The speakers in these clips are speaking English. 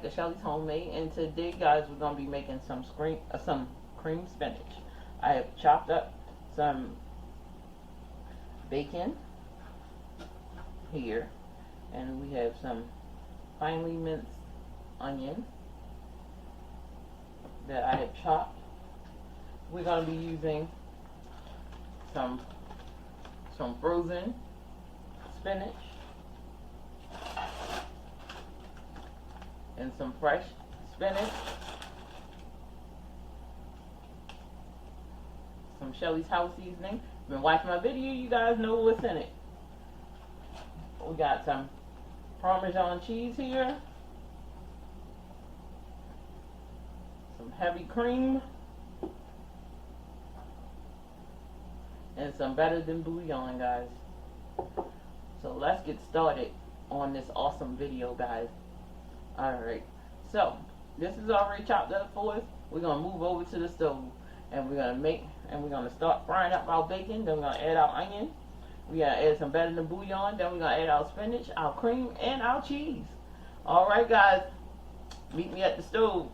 to Shelly's Homemade, and today, guys, we're gonna be making some cream spinach. I have chopped up some bacon here, and we have some finely minced onion that I have chopped. We're gonna be using some frozen spinach and some fresh spinach, some Shelly's house seasoning. Been watching my video, you guys know what's in it. We got some parmesan cheese here, some heavy cream, and some better than bouillon, guys. So let's get started on this awesome video, guys. Alright, so this is already chopped up for us. We're gonna move over to the stove, and we're gonna start frying up our bacon. Then we're gonna add our onion. We're gonna add some better than bouillon. Then we're gonna add our spinach, our cream, and our cheese. Alright, guys, meet me at the stove.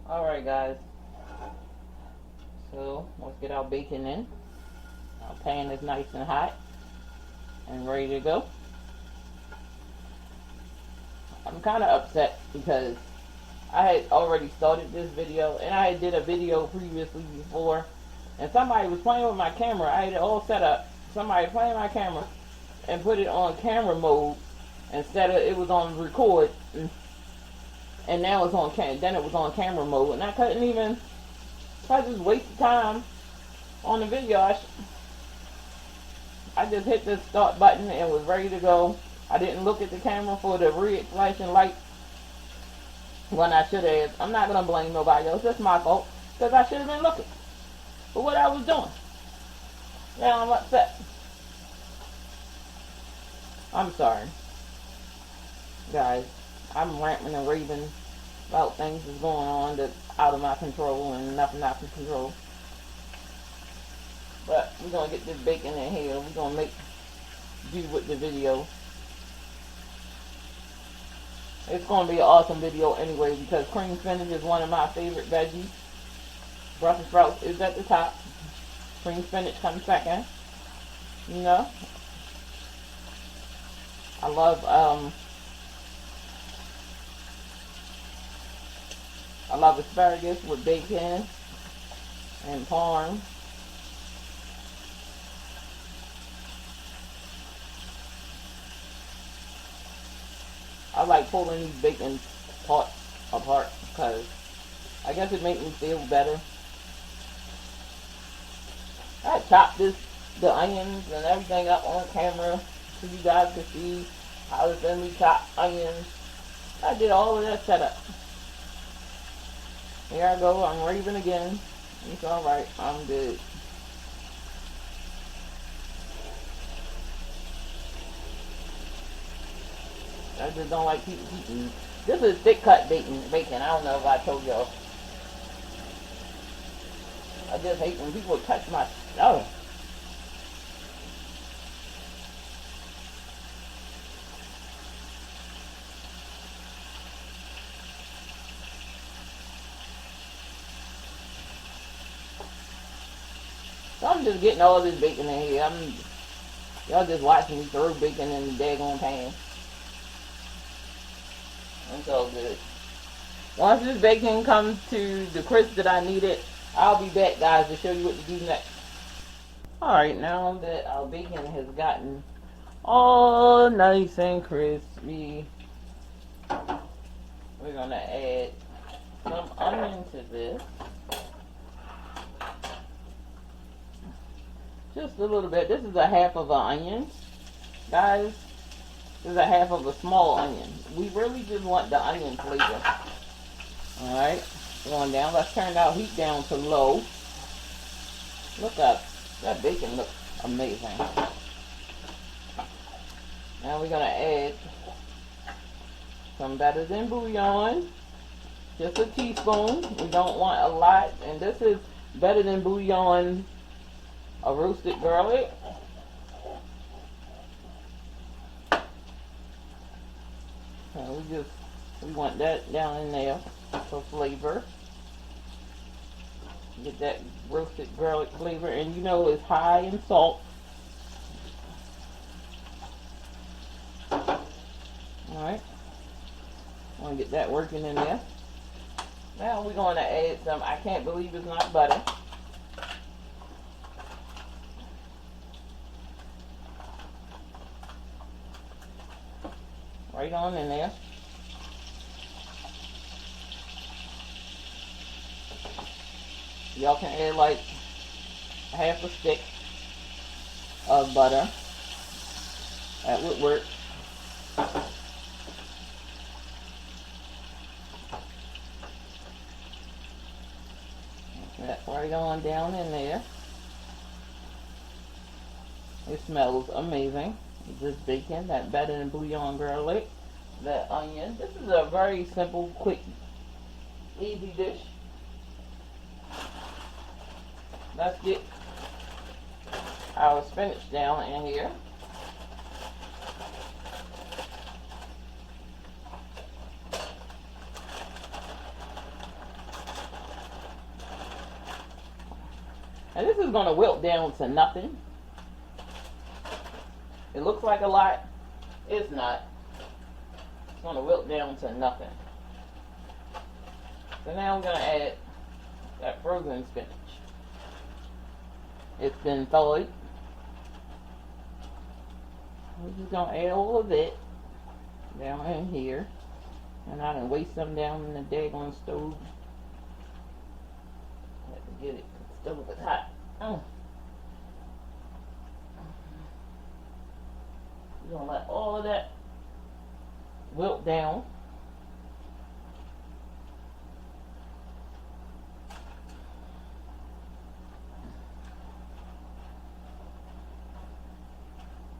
Alright, guys, so let's get our bacon in. Our pan is nice and hot and ready to go. I'm kind of upset because I had already started this video, and I did a video previously before, and somebody was playing with my camera. I had it all set up. Somebody playing my camera and put it on camera mode instead of it was on record, and now it's on then it was on camera mode, and I couldn't even. If I just wasted time on the video, I just hit the start button and was ready to go. I didn't look at the camera for the red flashing light when I should have. I'm not going to blame nobody else. That's my fault, because I should have been looking for what I was doing. Now I'm upset. I'm sorry, guys. I'm ranting and raving about things that's going on that's out of my control and nothing I can control. But we're going to get this bacon in here. We're going to do with the video. It's going to be an awesome video anyway, because cream spinach is one of my favorite veggies. Brussels sprouts is at the top. Cream spinach comes second. You know? I love asparagus with bacon and parm. I like pulling these bacon parts apart because I guess it makes me feel better. I chopped the onions and everything up on camera so you guys can see how to thinly chop onions. I did all of that setup. Here I go, I'm raving again. It's alright, I'm good. I just don't like people eating. This is thick cut bacon. I don't know if I told y'all. I just hate when people touch my stuff. So I'm just getting all this bacon in here. Y'all just watching me throw bacon in the daggone pan. It's all good. Once this bacon comes to the crisp that I need it, I'll be back, guys, to show you what to do next. Alright, now that our bacon has gotten all nice and crispy, we're going to add some onion to this. Just a little bit. This is a half of an onion, guys. This is a half of a small onion. We really just want the onion flavor. Alright, going down. Let's turn our heat down to low. Look up. That bacon looks amazing. Now we're going to add some better than bouillon. Just a teaspoon. We don't want a lot. And this is better than bouillon, a roasted garlic. We want that down in there for flavor. Get that roasted garlic flavor, and you know it's high in salt. Alright. Want to get that working in there. Now we're going to add some, I can't believe it's not butter. Right on in there. Y'all can add like half a stick of butter. That would work. That right on down in there. It smells amazing. This bacon, that better than bouillon garlic, that onion. This is a very simple, quick, easy dish. Let's get our spinach down in here. And this is going to wilt down to nothing. It looks like a lot. It's not. It's going to wilt down to nothing. So now I'm going to add that frozen spinach. It's been thawed. We're just going to add all of it down in here. And I done waste some down in the daggone stove. I have to get it. The stove is hot. We're going to let all of that wilt down.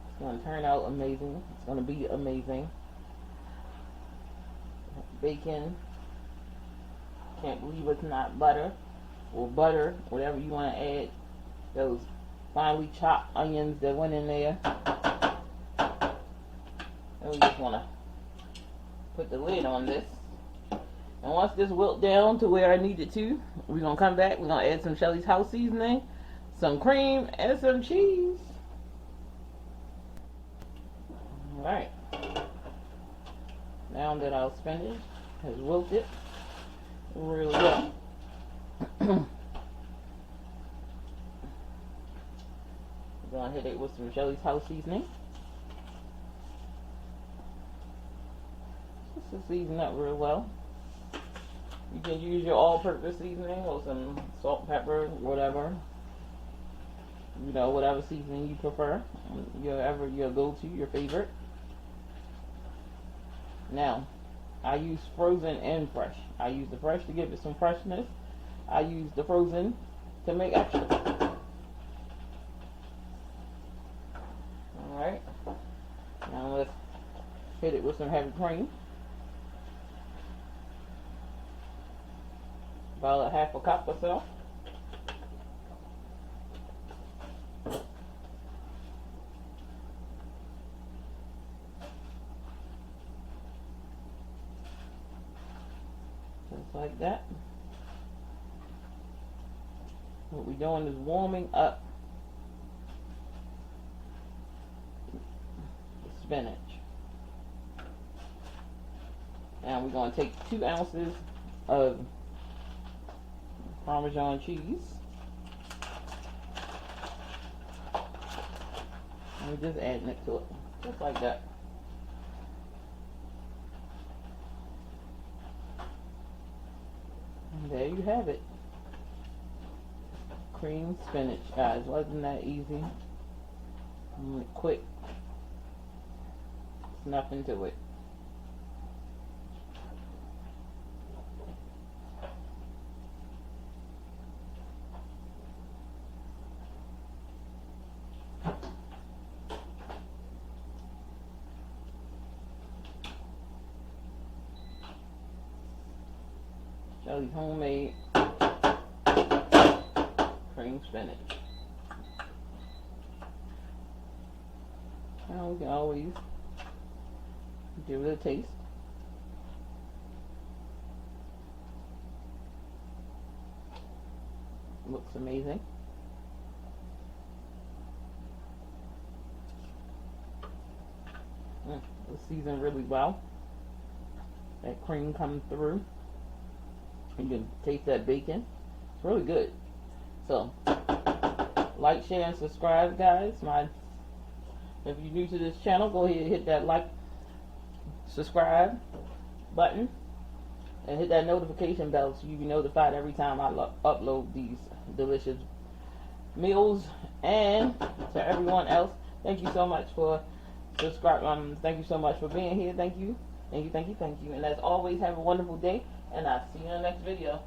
It's going to turn out amazing. It's going to be amazing. Bacon. Can't believe it's not butter. Or butter, whatever you want to add. Those finely chopped onions that went in there. And we just want to put the lid on this. And once this wilt down to where I need it to, we're going to come back. We're going to add some Shelly's house seasoning, some cream, and some cheese. Alright. Now that our spinach has wilted really well. We're going to hit it with some Shelly's house seasoning. Just to season up real well. You can use your all-purpose seasoning or some salt, pepper, whatever. You know, whatever seasoning you prefer. Your go-to, your favorite. Now, I use frozen and fresh. I use the fresh to give it some freshness. I use the frozen to make extra. Alright. Now let's hit it with some heavy cream. About a half a cup or so. Just like that. What we're doing is warming up the spinach. Now we're going to take 2 ounces of parmesan cheese. And we're just adding it to it. Just like that. And there you have it. Cream spinach, guys. Wasn't that easy? Quick. There's nothing to it. Shelly's homemade cream spinach. Now we can always give it a taste. Looks amazing. It's seasoned really well. That cream coming through. You can taste that bacon. It's really good. So, like, share, and subscribe, guys. If you're new to this channel, go ahead and hit that like, subscribe button, and hit that notification bell so you be notified every time I upload these delicious meals. And to everyone else, thank you so much for subscribing. Thank you so much for being here. Thank you. And as always, have a wonderful day, and I'll see you in the next video.